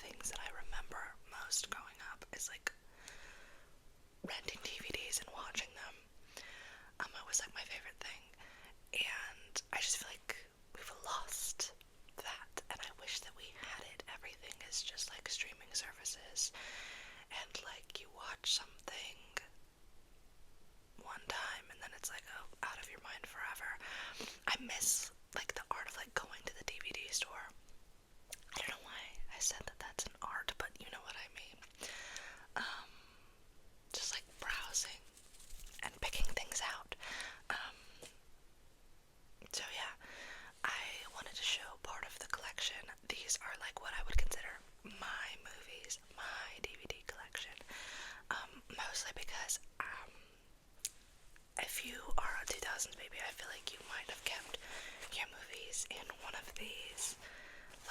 things that I remember most growing up is like renting DVDs and watching them. It was like my favorite thing, and I just feel like we've lost that, and I wish that we had it. Everything is just like streaming services, and like you watch something one time and then it's like, oh, out of your mind forever. I miss like the art of like going to the DVD store. I don't know why I said that that's an art, but you know what I mean. Just like browsing and picking things out. So yeah, I wanted to show part of the collection. These are like what I would consider my movies, my DVD collection. Mostly because if you are a 2000s baby, I feel like you might have kept your movies in one of these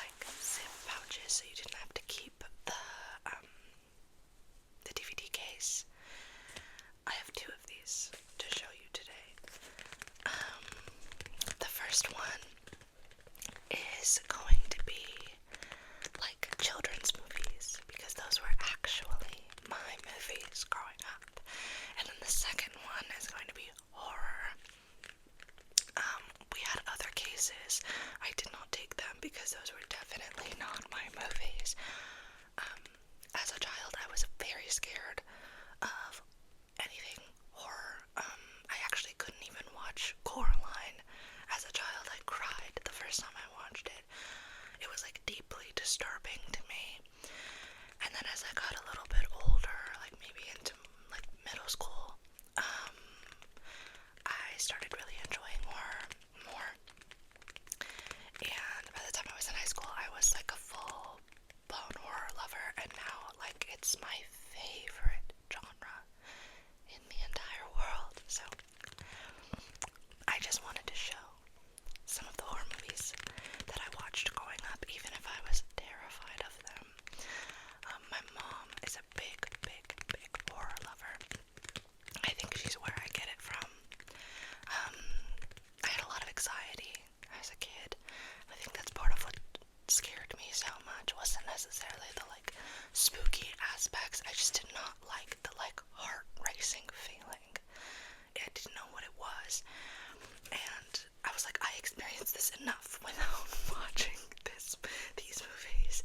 like zip pouches, so you didn't have to keep the DVD case. I have two of these to show you today. The first one is going to be like children's movies, because those were actually my movies growing up. And then the second one is going to be horror. We had other cases. I did not take them because those were definitely not my movies. As a child, I was very scared of anything horror. I actually couldn't even watch Coraline as a child. I cried the first time I watched it. It was like deeply disturbing to me. And then as I got a little bit older, like maybe into like middle school, I started really enjoying horror more. And by the time I was in high school, I was like a full-blown horror lover, and now like it's my favorite genre in the entire world. So I just wanted to show some of the horror movies that I watched growing up, even if I was terrified of them. My mom is a big, big, big horror lover. I think she's where I get it from. I had a lot of anxiety as a kid. I think that's part of what scared me so much. Wasn't necessarily the like spooky aspects. I just did not like the like heart racing feeling. I didn't know what it was, and I was like, I experienced this enough without watching these movies.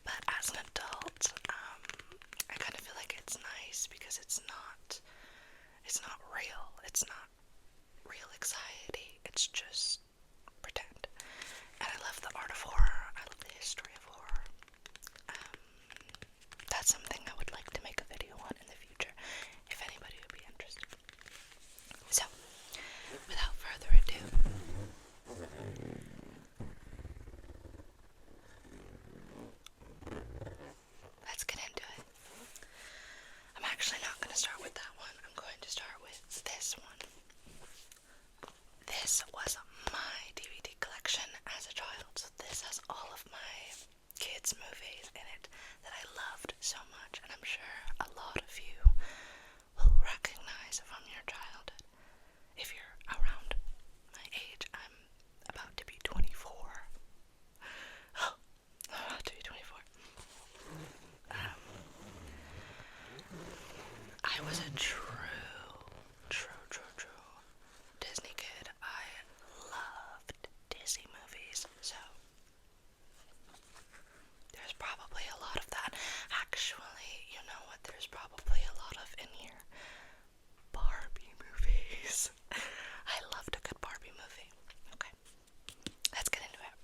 But as an adult, I kind of feel like it's nice because it's not real. It's not real anxiety. It's just pretend. And I love the art of horror. I love the history of horror. That's something I would like to make a video on in the future, if anybody would be interested. So, without further ado, let's get into it. I'm actually not going to start with that one. I'm going to start with this one. This was my DVD collection as a child, so this has all of my kids' movies in it that I loved so much, and I'm sure a lot of you will recognize from your childhood. If you're around my age, I'm about to be 24. Oh, I'm about to be 24. I was a true Disney kid. I loved Disney movies, so there's probably a lot of that. Actually, you know what? There's probably a lot of in here. Barbie movies. I loved a good Barbie movie. Okay, let's get into it.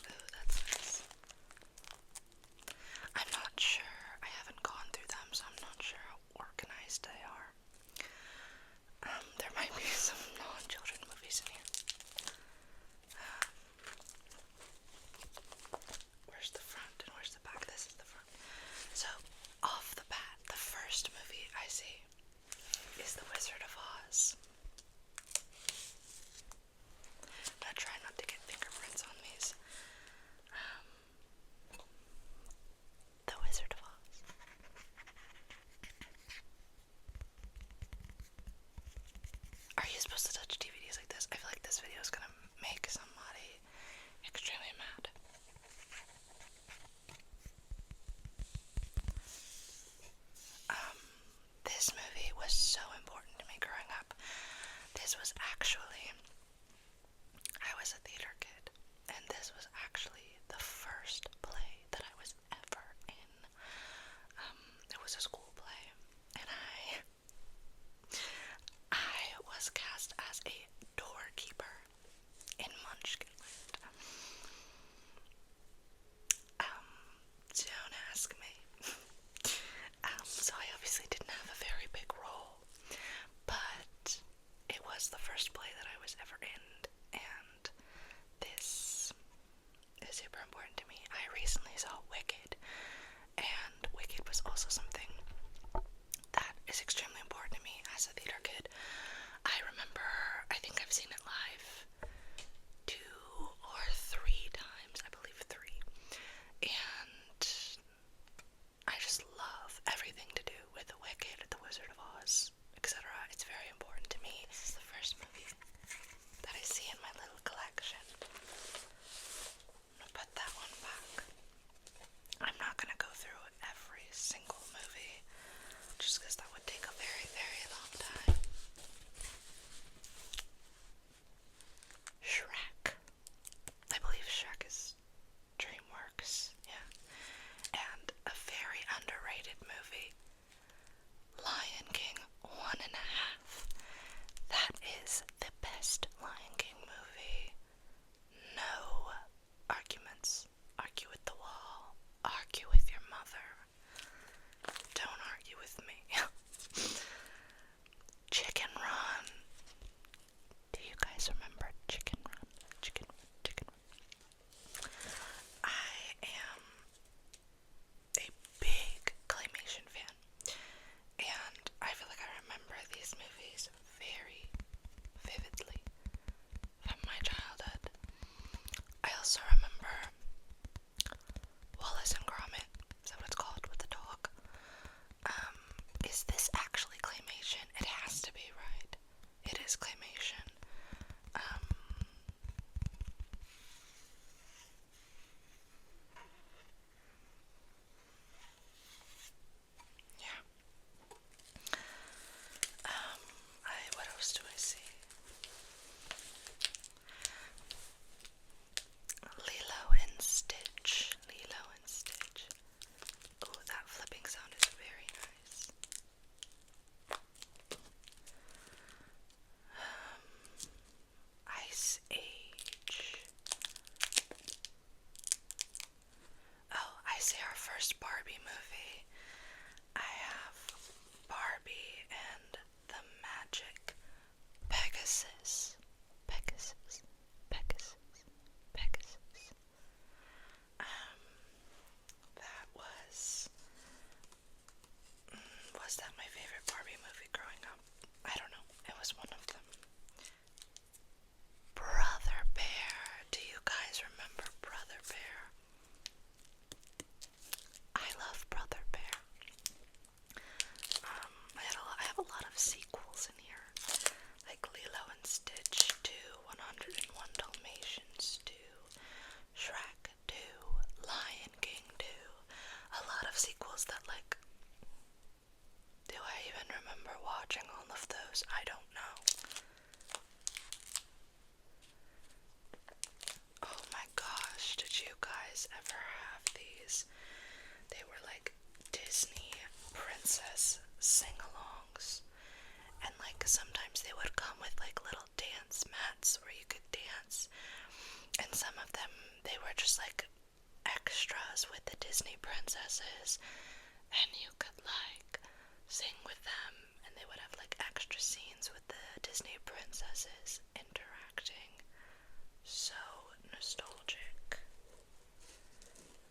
Ooh, that's nice. I'm not sure. I haven't gone through them, so I'm not sure how organized they are. There might be some non-children movies in here. Where's the front and where's the back? This is the front. So, off the bat, the first movie I see is The Wizard of Oz. I'm gonna try not to get fingerprints on these. this was actually, I was a theater kid, and this was actually the first play that I was ever in. It was a school play, and I was cast as a doorkeeper in Munchkinland. Don't ask me. So I obviously didn't have a very big role, but it was the first play that I was ever in, and this is super important to me. I recently saw Wicked, and Wicked was also something that is extremely important to me as a theater kid. I remember, I think I've seen it live 2 or 3 times, I believe 3, and I just love everything to do with the Wicked, the Wizard of Oz, etc. It's very important to me. This is the first movie that I see in my little collection. I'm gonna put that one back. I'm not gonna go through every single movie, just because that would take a very, very long time. Shrek. I believe Shrek is DreamWorks, yeah. And a very underrated movie, Lion King 1.5. That is the best Lion King movie. No arguments. Argue with the wall. Argue with your mother. Don't argue with me. Chicken Run. Do you guys remember Chicken Run? Chicken Run, Chicken Run. I am a big claymation fan, and I feel like I remember these movies very vividly from my childhood. I also remember Wallace and Gromit. Is that what it's called, with the dog? Is this actually claymation? It has to be, right? It is claymation. Yeah. What else do I see? Lilo and Stitch. Lilo and Stitch. Oh, that flipping sound is very nice. Ice Age. Oh, I see our first Barbie movie. I have Barbie and the Magic Pegasus. Pegasus. Pegasus. Pegasus. That was that my favorite Barbie movie growing up? I don't know. It was one of them. Brother Bear. Do you guys remember Brother Bear? I love Brother Bear. I have a lot of sequels in here, like Lilo and Stitch 2, 101 Dalmatians 2, Shrek 2, Lion King 2. A lot of sequels that, like, do I even remember watching all of those? I don't know. Oh my gosh, did you guys ever have these? They were like Disney princess sing-alongs, and like sometimes they would come with like little dance mats where you could dance, and some of them, they were just like extras with the Disney princesses, and you could like sing with them, and they would have like extra scenes with the Disney princesses interacting. So nostalgic.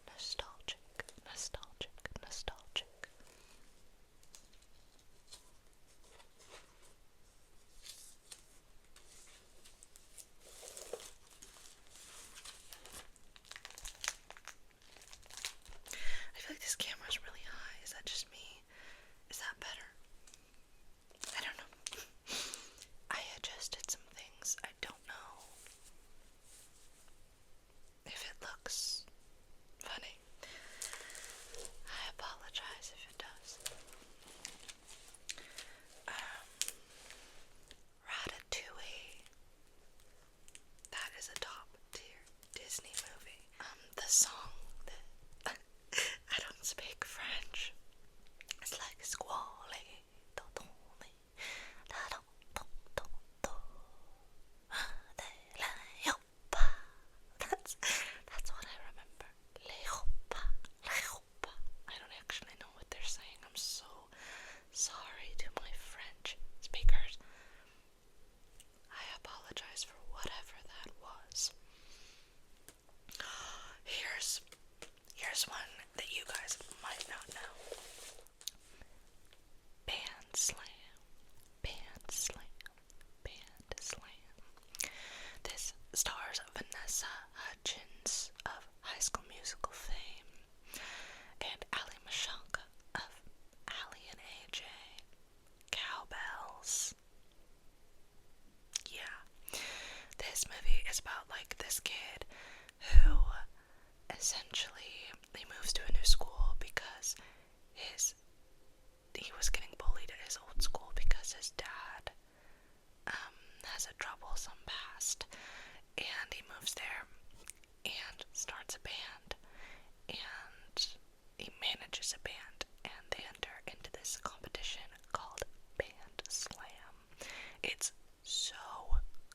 Nostalgic, nostalgic, nostalgic. I feel like this camera's really high. Is that just me? Is that better? I don't know. I adjusted some things. I don't know he was getting bullied at his old school because his dad has a troublesome past, and he moves there and starts a band, and he manages a band, and they enter into this competition called Band Slam. It's so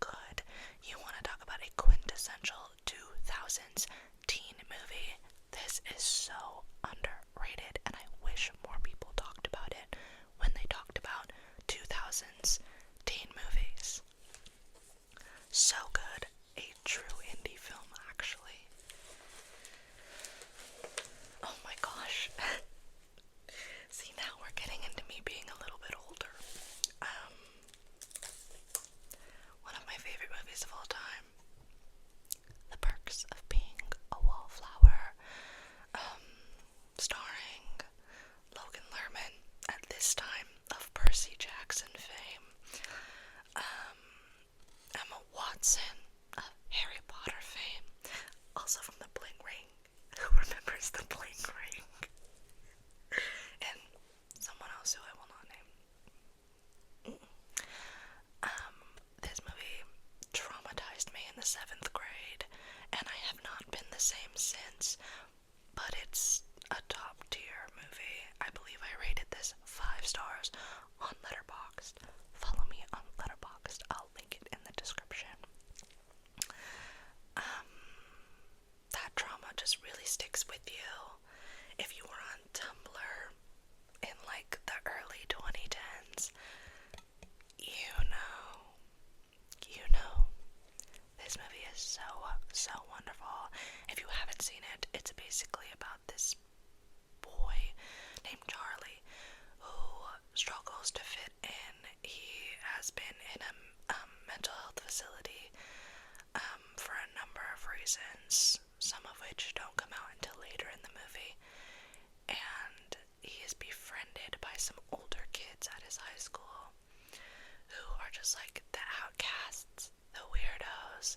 good. You want to talk about a quintessential 2000s teen movie? This is so underrated, and I wish more people talked about it when they talked about 2000s teen movies. So good. A true indie film, actually. Oh my gosh. See, now we're getting into me being a little bit older. One of my favorite movies of all time, The Perks of Being a Wallflower, starring Logan Lerman, at this time of Percy Jackson fame, Emma Watson of Harry Potter fame, also from the Bling Ring. Who remembers the Bling Ring? And someone else who I will not name. This movie traumatized me in the 7th grade, and I have not been the same since, but it's a top tier movie. I believe I rated this 5 stars on Letterboxd. Follow me on Letterboxd. I'll link it in the description. That trauma just really sticks with you. If you were on Tumblr in like the early 2010s, you know, this movie is so wonderful. If you haven't seen it, it's basically about this boy named Charlie who struggles to fit in. He has been in a mental health facility for a number of reasons, some of which don't come out until later in the movie, and he is befriended by some older kids at his high school who are just like the outcasts, the weirdos.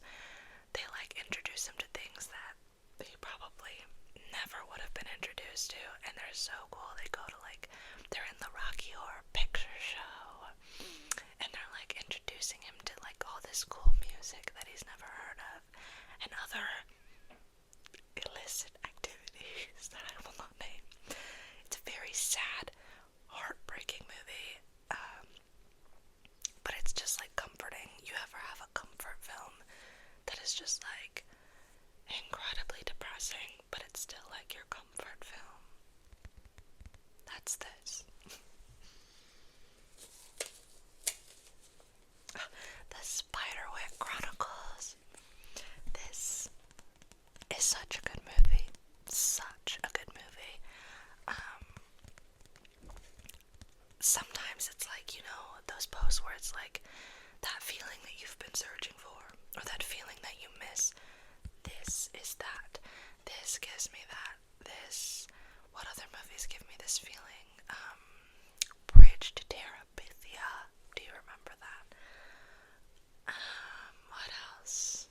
They like introduce him to things that he probably never would have been introduced to, and they're so cool. They go to like, they're in the Rocky Horror Picture Show, and they're like introducing him to like all this cool music that he's never heard of, and other illicit activities that I will not name. It's a very sad, heartbreaking movie, but it's just like comforting. You ever have a comfort film that is just like incredibly depressing, but it's still like your comfort film? That's this. The Spiderwick Chronicles. This is such a good movie. Such a good movie. Sometimes it's like, you know, those posts where it's like that feeling that you've been searching for, or that feeling that you miss. This is that. This gives me that. This. What other movies give me this feeling? Bridge to Terabithia. Do you remember that? What else?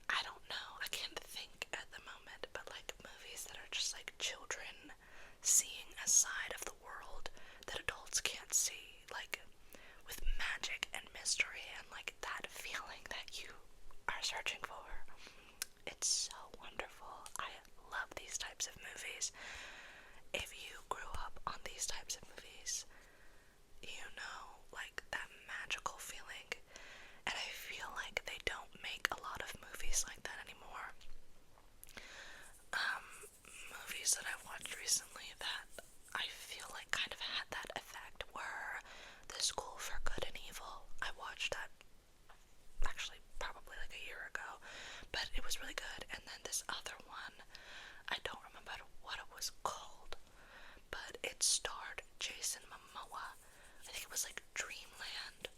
I don't know. I can't think at the moment, but like movies that are just like children seeing a side of the world that adults can't see, like with magic and mystery and like that feeling that you are searching for. It's so wonderful. I love these types of movies. If you grew up on these types of movies, you know, like that magical feeling. And I feel like they don't make a lot of movies like that anymore. Movies that I watched recently that I feel like kind of had that effect were The School for Good and Evil. I watched that actually probably like a year ago, but it was really good. And then this other one, I don't remember what it was called, but it starred Jason Momoa. I think it was like Dreamland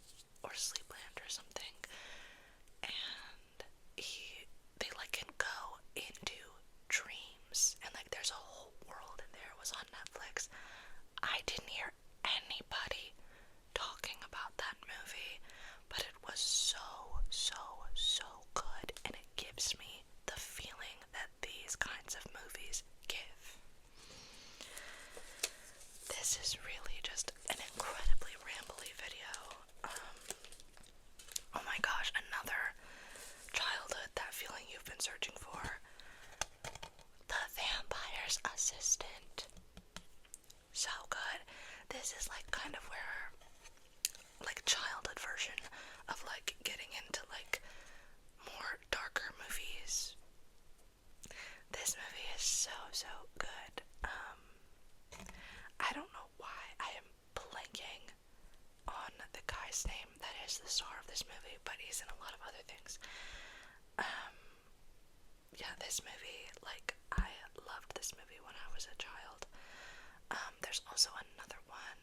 or Sleepland or something, and they like can go into dreams, and like there's a whole world in there. It was on Netflix. I didn't hear anybody talking about that movie, but it was so good, and it gives me the feeling that these kinds of movies give. This is really just an incredibly rambly video. Oh my gosh, another childhood, that feeling you've been searching for. The Vampire's Assistant. So good. This is like kind of where, like, childhood version of like getting into like more darker movies. This movie is so good. I don't know why I am blanking on the guy's name that is the star of this movie, but he's in a lot of other things. Yeah, this movie, like, I loved this movie when I was a child. There's also another one.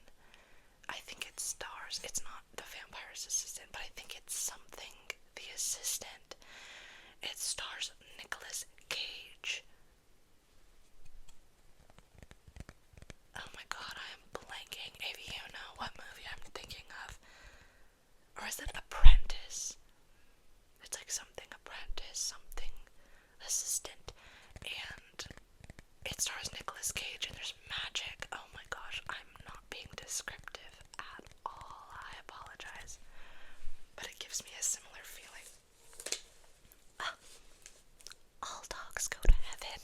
I think it stars, it's not The Vampire's Assistant, but I think it's something The Assistant. It stars Nicolas Cage. Oh my god, I am blanking. If you know what movie I'm thinking of. Or is it Apprentice? It's like something Apprentice, something Assistant. And it stars Nicolas Cage and there's magic. Oh my gosh, I'm not being descriptive at all. I apologize. But it gives me a similar feeling. All dogs go to heaven.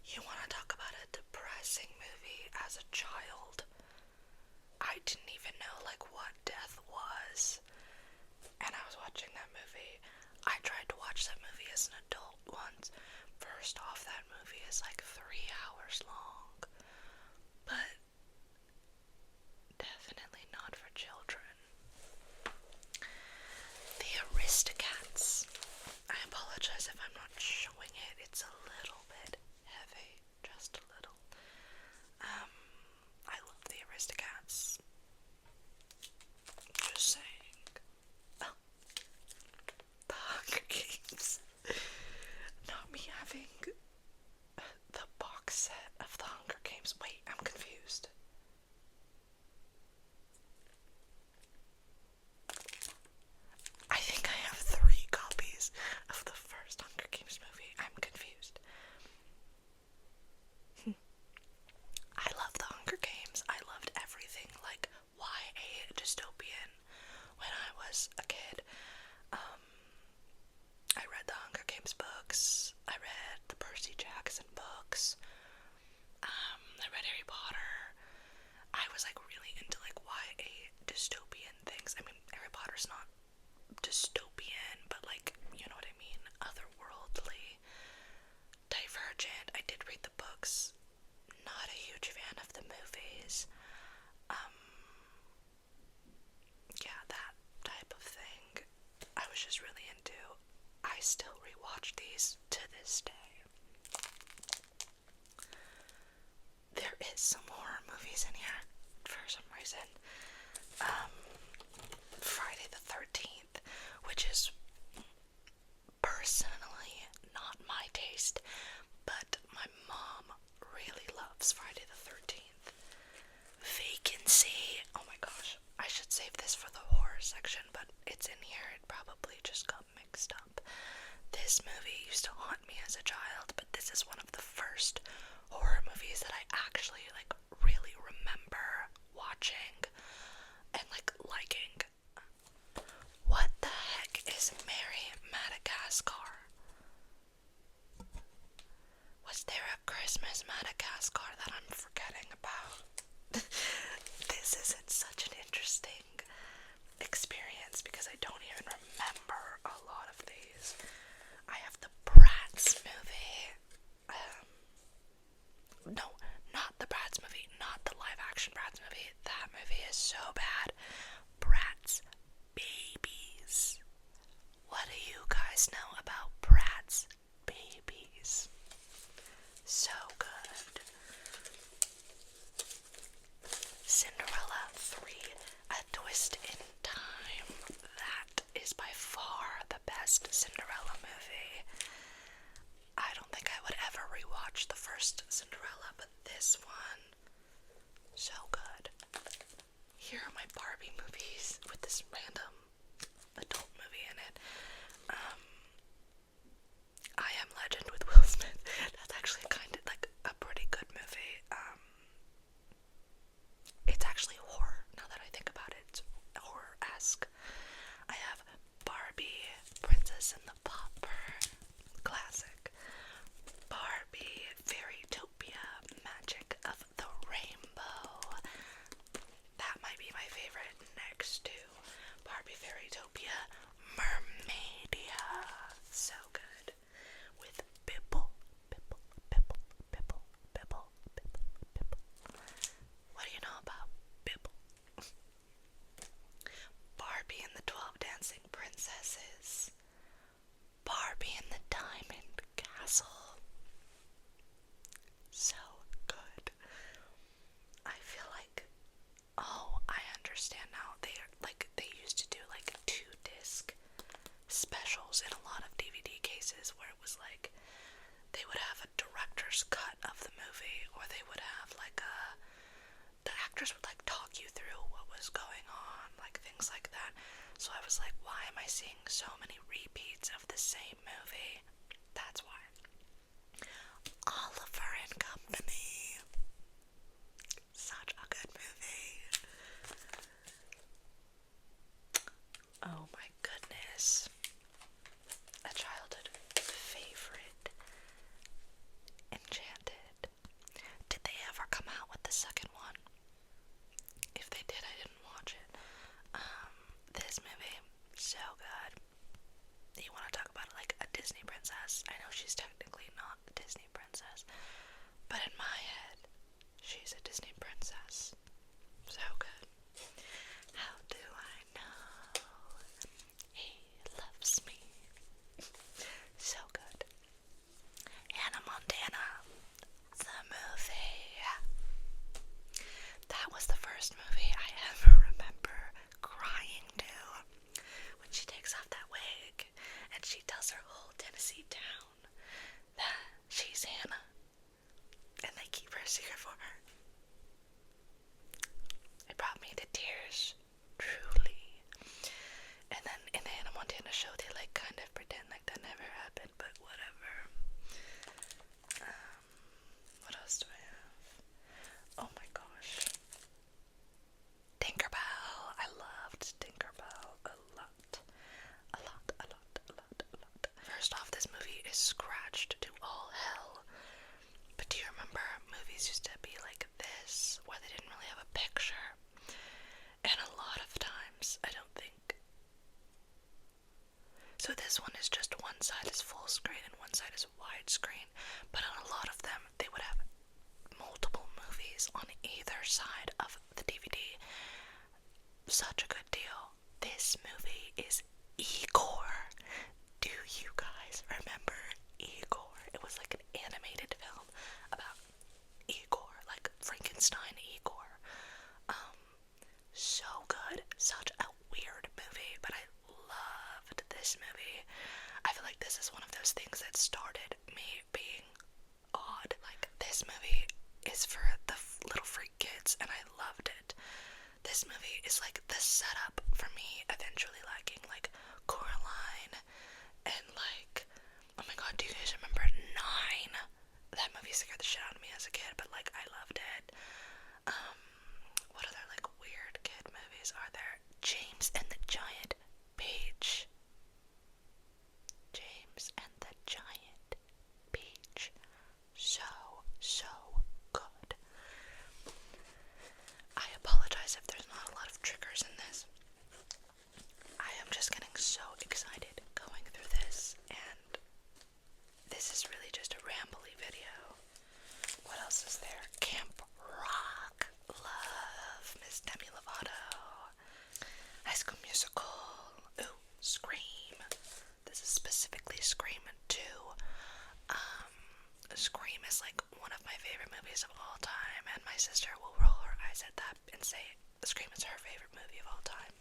You want to talk about a depressing movie as a child? I didn't even know like what death was. And I was watching that movie. I tried to watch that movie as an adult once. First off, that movie is like 3 hours long. But definitely not for children. The Aristocats. I apologize if I'm not showing it. It's a little bit heavy. Just a little. I love the Aristocats. Just saying. Oh. The Hunger Games. Not me having the box set of the Hunger Games. Wait, I'm confused. I think I have 3 copies of the first Hunger Games movie. I'm confused. I love the Hunger Games. I loved everything like YA dystopian when I was a kid. I read the Hunger Games books. I read the Percy Jackson books. I read Harry Potter. I was like really into like YA dystopian things. I mean, Harry Potter's not dystopian, but like, you know what I mean? Otherworldly, Divergent. I did read the books. Not a huge fan of the movies. Yeah, that type of thing I was just really into. I still rewatch these to this day. There is some horror movies in here for some reason. Friday the 13th, which is personally not my taste, but my mom really loves Friday the 13th. Vacancy. Oh my gosh, I should save this for the horror section, but it's in here. It probably just got mixed up. This movie used to haunt me as a child, but this is one of the first horror movies that I actually like really remember watching and like liking. What the heck is Mary Madagascar? Was there a Christmas Madagascar that I'm forgetting about? This isn't such an interesting experience because I don't even remember a lot of these. I have the Bratz movie. No, not the Bratz movie, not the live action Bratz movie. That movie is so bad. Bratz Babies. What do you guys know about Bratz Babies? So good. Cinderella 3, A Twist in Time. That is by far the best Cinderella movie. I don't think I would ever rewatch the first Cinderella, but this one, so good. Here are my Barbie movies with this random adult movie in it. I Am Legend with Will Smith. That's actually kind of like a pretty good movie. It's actually understand now. They used to do like 2-disc specials in a lot of DVD cases where it was like they would have a director's cut of the movie, or they would have like the actors would like talk you through what was going on, like things like that. So I was like, why am I seeing so many repeats of the same movie? That's why. Oliver and Company. Such a good movie. Oh my goodness. A childhood favorite. Enchanted. Did they ever come out with the second one? If they did, I didn't watch it. This movie, so good. You want to talk about like a Disney princess? I know she's technically not a Disney princess, but in my head, she's a Disney princess. So good. How do I know he loves me? So good. Hannah Montana, the movie. That was the first movie I ever remember crying to. When she takes off that wig and she tells her whole Tennessee town that she's Hannah and they keep her secret for her. It brought me to tears, truly. And then in the Hannah Montana show, they like kind of pretend like that never happened, but whatever. What else do I have? Oh my gosh. Tinkerbell. I loved Tinkerbell a lot. A lot, a lot, a lot, a lot. First off, this movie is scratched to all hell. But do you remember movies used to be like this, where they didn't really have a picture? And a lot of times, I don't think. So this one is just one side is full screen and one side is widescreen. But on a lot of them, they would have multiple movies on either side of the DVD. Such a good deal. This movie is Igor. Do you guys remember Igor? It was like an animated film about Igor, like Frankenstein Igor. So good. Such a weird movie, but I loved this movie. I feel like this is one of those things that started me being odd. Like, this movie is for the little freak kids, and I loved it. This movie is like the setup for me eventually liking like Coraline and like, oh my god, do you guys remember 9? That movie scared the shit out of me as a kid, but like I loved it. What other like weird kid movies are there? James and the Giant Peach. James and the Giant Peach. So good. I apologize if there's not a lot of triggers in this. I am just getting so excited going through this, and this is really just a rambly video. What else is there? Camp Rock. Love Miss Demi Lovato. High School Musical. Ooh, Scream. This is specifically Scream 2. Scream is like one of my favorite movies of all time, and my sister will roll her eyes at that and say Scream is her favorite movie of all time.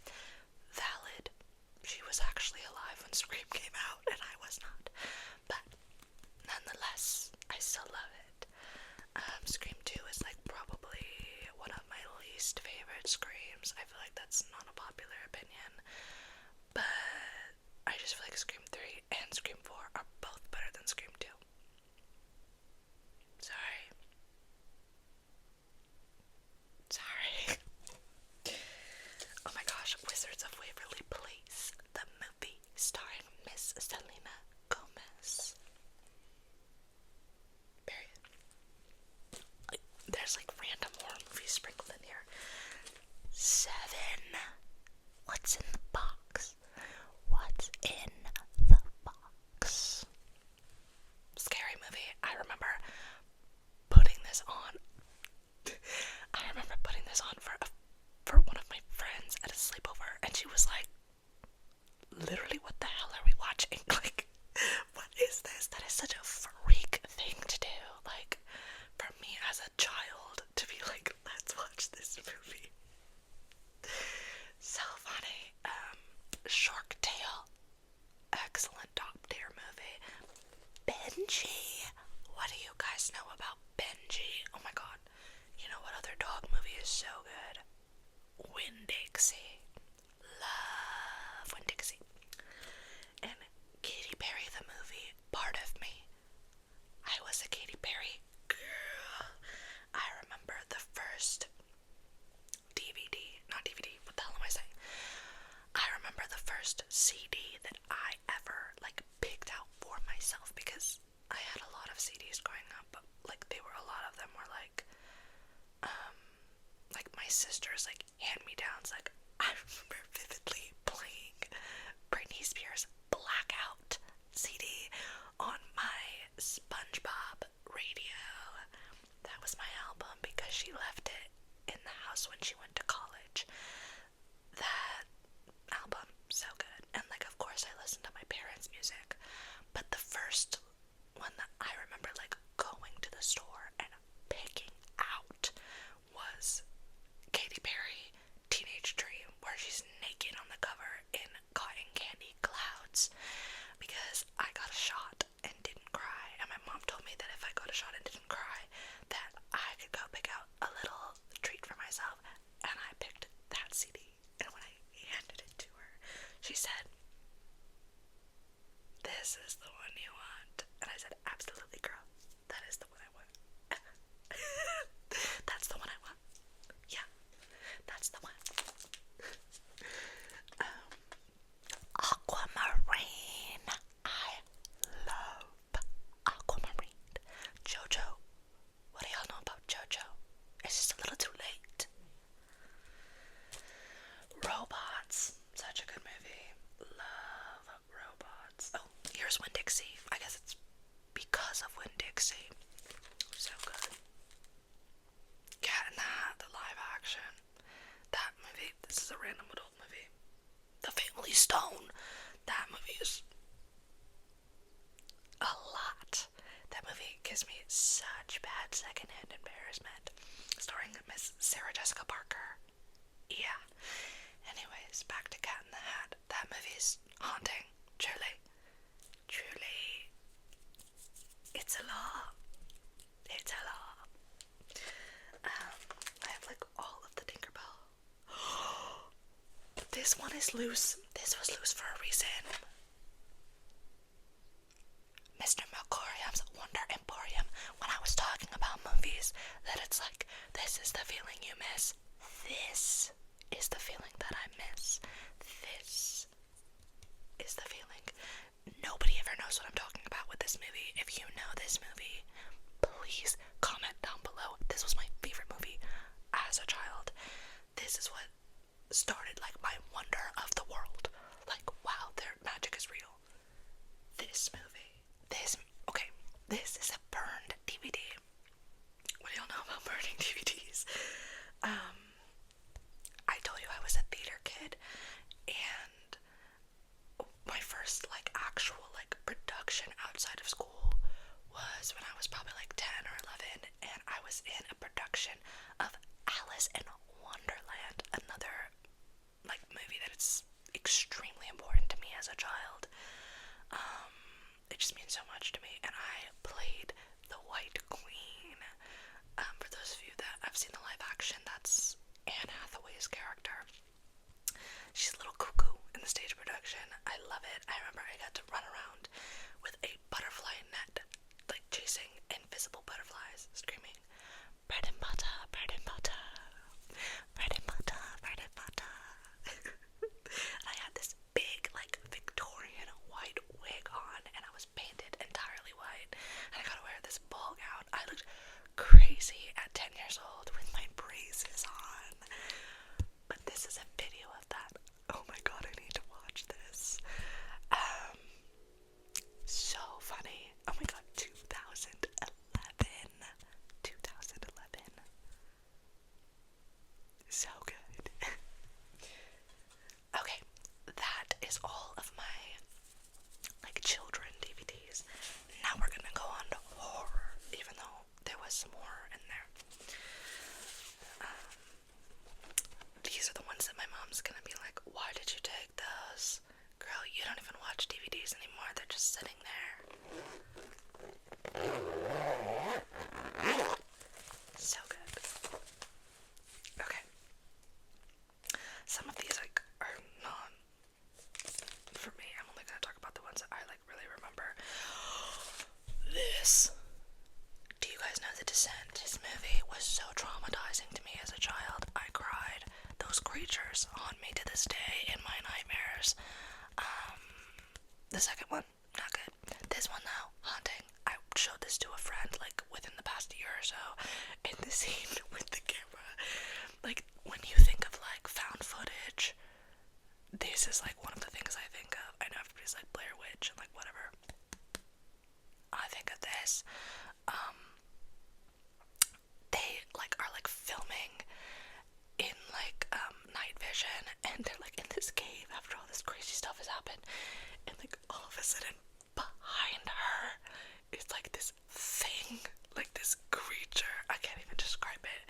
Valid. She was actually alive when Scream came out, and I was not. But nonetheless, I still love it. Scream 2 is like probably one of my least favorite Screams. I feel like that's not a popular opinion, but I just feel like Scream 3 and Scream 4 are both better than Scream 2. Sorry. Oh my gosh, Wizards of Waverly Place, the movie starring Miss Selena Gomez. Period. There's like random horror movies sprinkled in here. 7. What's in the box? What's in the box? Scary movie. I remember Benji. What do you guys know about Benji? Oh my god. You know what other dog movie is so good? Winn-Dixie. Love Winn-Dixie. And Katy Perry the movie, part of me. I was a Katy Perry girl. I remember the first what the hell am I saying? I remember the first CD that I ever, like, picked out for myself, because I had a lot of CDs growing up, but, like, a lot of them were, like my sister's, like, hand-me-downs. Like, I remember vividly playing Britney Spears' Blackout CD on my SpongeBob radio. That was my album because she left it in the house when she went to college. That album, so good. And, like, of course I listened to my parents' music, but the first one that I remember, like, going to the store and picking out was Katy Perry, Teenage Dream, where she's naked on the cover in Cotton Candy Clouds, because I got a shot and didn't cry, and my mom told me that if I got a shot and didn't cry, that I could go pick out a little treat for myself, and I picked that CD, and when I handed it to her, she said, "This is the one you want," and I said, "Absolutely, girl, that is the one I want." That's the one I want. Yeah, that's the one. Aquamarine. I love Aquamarine. JoJo. What do y'all know about JoJo? It's just a little too late. Robots. Such a good movie. Love Robots. Oh, here's Winn-Dixie. I guess it's because of Winn-Dixie. So good. Cat in the Hat, the live action. That movie, this is a random adult movie. The Family Stone. That movie is a lot. That movie gives me such bad secondhand embarrassment. Starring Miss Sarah Jessica Parker. Yeah. Anyways, back to Cat in the Hat. That movie's haunting. Truly. Truly. It's a lot. It's a lot. I have, like, all of the Tinkerbell. This one is loose. This was loose for a reason. Mr. Melkorium's Wonder Emporium. When I was talking about movies, that it's like, this is the feeling you miss. This is the feeling that I miss. This is the feeling. Nobody ever knows what I'm talking about with this movie. If you know this movie, please comment down below. This was my favorite movie as a child. This is what started, like, my wonder of the world. Like, wow, their magic is real. This movie. This is a burned DVD. What do y'all know about burning DVDs? I told you I was a theater kid, and my first, like, actual, like, production outside of school was when I was probably, like, 10 or 11, and I was in a production of Alice in Wonderland, another, like, movie that it's extremely important to me as a child. It just means so much to me, and I played the White Queen. For those of you that have seen the live action, that's Anne Hathaway's character. She's a little cuckoo in the stage production. I love it. I remember I got to run around with a butterfly net, like chasing invisible butterflies, screaming, "Bread and butter, bread and butter, bread and butter, bread and butter." And I had this big, like, Victorian white wig on, and I was painted entirely white, and I got to wear this ball gown. I looked crazy at 10 years old with my braces on. But this is a video of that. Oh my god, I need to watch this. So funny. Oh my god, 2011. 2011. Some of these like are not for me. I'm only gonna talk about the ones that I like really remember. This. Do you guys know The Descent? This movie was so traumatizing to me as a child. I cried. Those creatures haunt me to this day in my nightmares. The second one, not good. This one though, haunting. I showed this to a friend like within the past year or so. In the scene with the camera, like when you think of like found footage, this is like one of the things I think of. I know everybody's like Blair Witch and like whatever. I think of this. They like are like filming in like night vision, and they're like in this cave after all this crazy stuff has happened, and like all of a sudden behind her is like this thing, like this creature. I can't even describe it.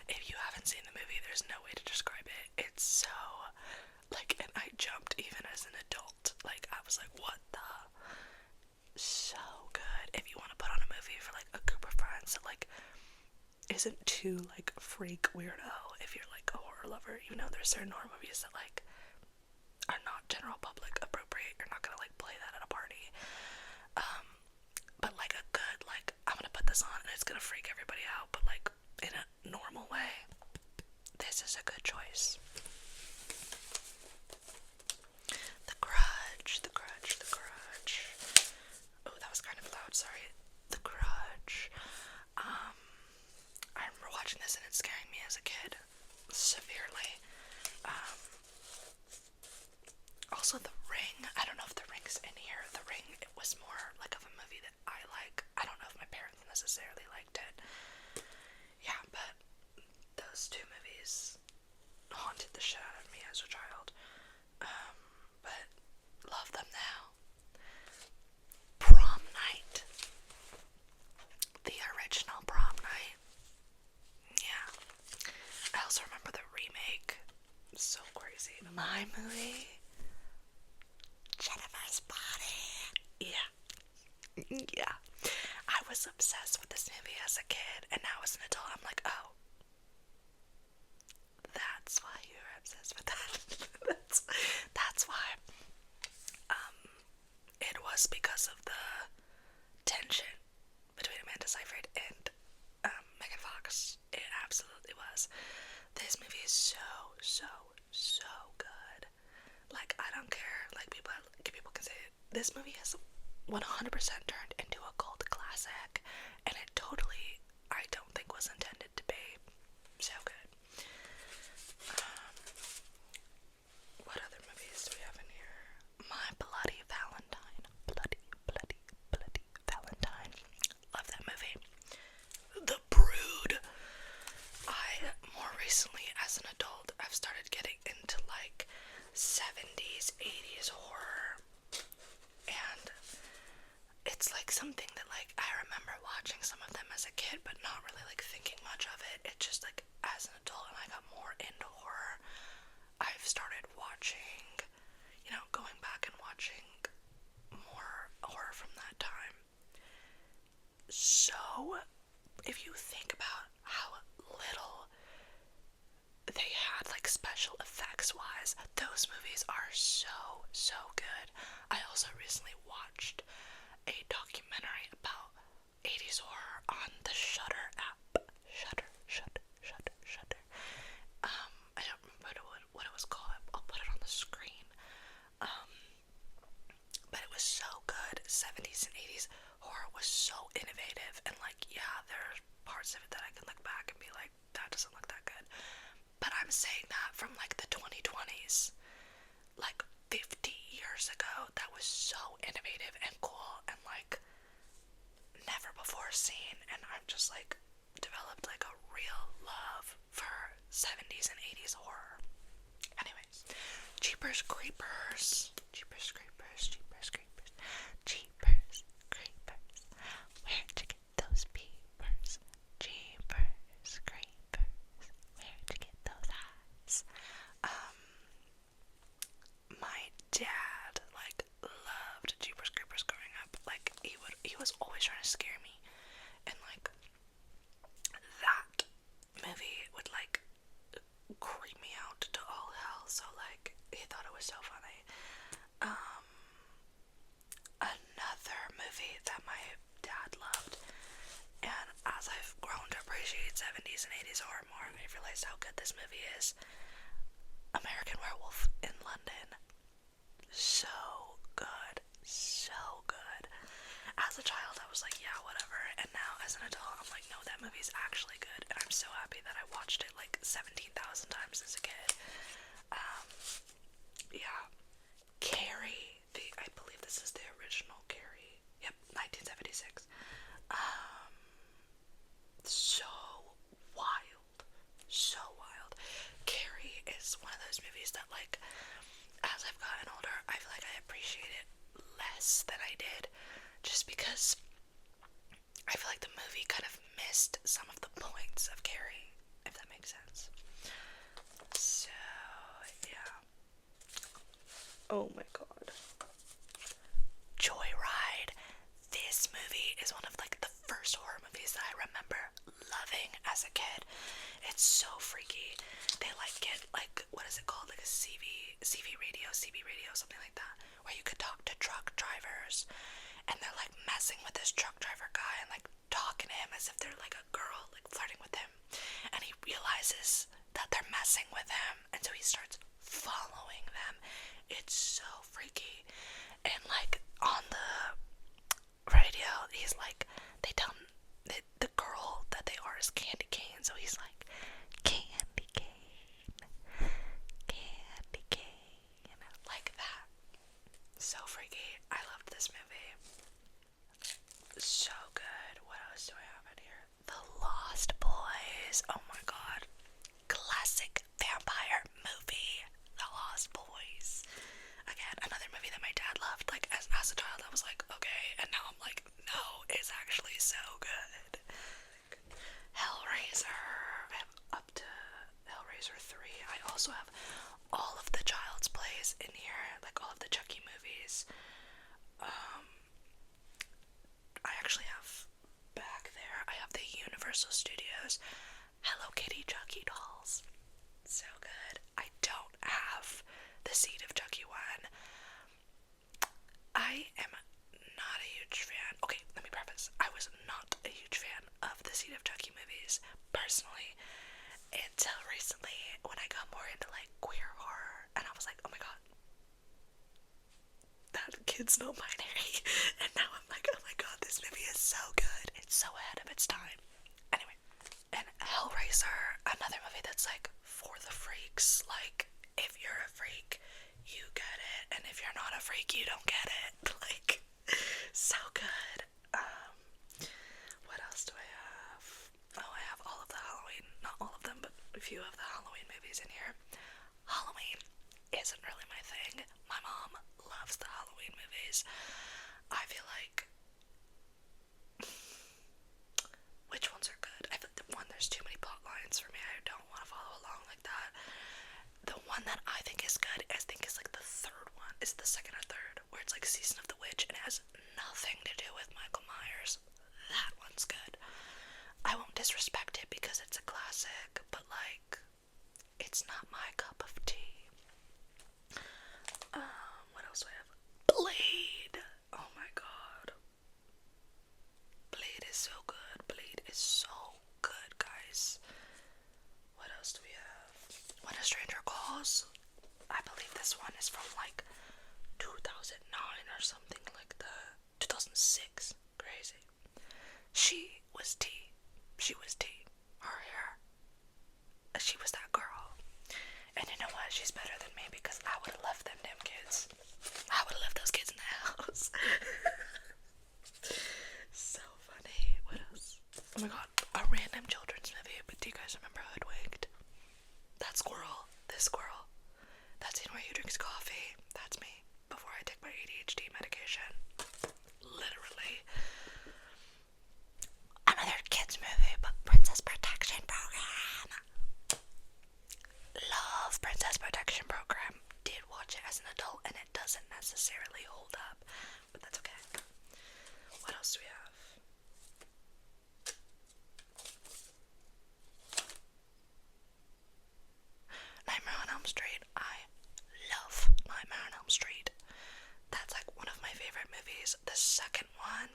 If you haven't seen the movie, there's no way to describe it. It's so like, and I jumped even as an adult. Like I was like, what the? So good. If you want to put on a movie for like a group of friends that like isn't too like freak weirdo, if you're like a horror lover, you know there's certain horror movies that like are not general public appropriate. You're not gonna like play that at a party. But like a good like I'm gonna put this on and it's gonna freak everybody out, but like in a normal way. This is a good choice. The Grudge, The Grudge, The Grudge. Oh, that was kind of loud, sorry. The Grudge. I remember watching this and it scaring me as a kid severely. Also The Ring. I don't know if The Ring's in here. The Ring, it was more like of a movie that I like. I don't know if my parents necessarily liked it. Yeah, but those two movies haunted the shit out of me as a child. But love them now. Prom Night. The original Prom Night. Yeah. I also remember the remake. So crazy. My movie. Jennifer's Body. Yeah. Yeah. I was obsessed with this movie as a kid, and now as an adult, I'm like, oh. That's why you're obsessed with that. that's why. It was because of the tension between Amanda Seyfried and Megan Fox. It absolutely was. This movie is so good. Like, I don't care. Like, people can say it. This movie has 100% turned into a cult classic, and it totally, I don't think, was intended to be. So good. What other movies do we have in here? My Bloody Valentine. Bloody Valentine. Love that movie. The Brood. More recently, as an adult, I've started getting into like 70s, 80s horror. And it's like something that like I remember watching some of them as a kid, but not really like thinking much of it. It's just like as an adult and I got more into horror, I've started watching, going back and watching more horror from that time. So, if you think about how little they had, like, special effects wise, those movies are so good. I also recently watched a documentary about 80s horror on the Shudder app. Shudder. I don't remember what it was called. I'll put it on the screen. But it was so good. 70s and 80s horror was so innovative, and like, yeah, there are parts of it that I can look back and be like, that doesn't look that good. But I'm saying that from like the 2020s, like 50 years ago, that was so innovative and cool and like never before seen, and I'm just like developed like a real love for 70s and 80s horror. Anyways, Jeepers Creepers. Where'd you get those peepers? Jeepers Creepers. Where'd you get those eyes? My dad like loved Jeepers Creepers growing up. Like he was always trying to scare me, and like that movie would like creep me out to all hell. that, like, as I've gotten older, I feel like I appreciate it less than I did, just because I feel like the movie kind of missed some of the points of Carrie, if that makes sense. So, yeah. Oh my god. Joyride. This movie is one of, like, the first horror movies that I remember loving as a kid. It's so freaky. They, like, get, like, what is it called? Like a CB radio, something like that, where you could talk to truck drivers, and they're, like, messing with this truck driver guy and, like, talking to him as if they're, like, a girl, like, flirting with him, and he realizes that they're messing with him, and so he starts following them. It's so freaky. And, like, on the radio, he's like, they tell him that the girl that they are is Candy Cane, so he's like, Candy Cane, Candy Cane, like that. So freaky. I loved this movie. So good. What else do I have in here? The Lost Boys. Oh my god. Classic vampire movie. The Lost Boys. Again, another movie that my dad loved. Like, as a child, I was like, okay, and now I'm like, no, it's actually so good. Hellraiser. I'm up to Hellraiser 3. I also have all of the Child's Plays in here, like all of the Chucky movies. I actually have back there, I have the Universal Studios Hello Kitty Chucky dolls. So good. I don't have the Seed of Chucky one. I am not a huge fan. Okay, let me preface. I was not a huge fan of the Seed of Chucky movies, personally, until recently when I got more into, like, queer horror, and I was like, oh my god, that kid's not binary. And now I'm like, oh my god, this movie is so good. It's so ahead of its time. Anyway, and Hellraiser, another movie that's, like, for the freaks. Like, if you're a freak, you get it, and if you're not a freak, you don't get it. Like, so good. What else do I have? Oh, I have all of the Halloween, not all of them, but a few of the Halloween movies in here. Halloween isn't really my thing. My mom loves the Halloween movies. I feel like, which ones are good? I feel like there's too many plot lines for me. I don't want to follow along like that. The one that I think is good, I think is like the third one. Is the second or third, where it's like Season of the Witch, and it has nothing to do with Michael Myers. That one's good. I won't disrespect it because it's a classic, but, like, it's not my cup of tea. What else do I have? Blade! Oh my god. Blade is so good. Blade is so good, guys. What else do we have? When a Stranger Calls. I believe this one is from, like, 2009 or something like that. 2006. Crazy. She was tea. She was tea. Her hair. She was that girl. And you know what? She's better than me because I would have left them damn kids. I would have left those kids in the house. So funny. What else? Oh my god. A random children's movie. But do you guys remember Hoodwinked? That squirrel. This squirrel. That scene where he drinks coffee. That's me. Before I take my ADHD medication. Literally. Another kids movie, but Princess Protection Program. Love Princess Protection Program. Did watch it as an adult, and it doesn't necessarily hold up, but that's okay. What else do we have? Nightmare on Elm Street. I love Nightmare on Elm Street. That's, like, one of my favorite movies. The second one.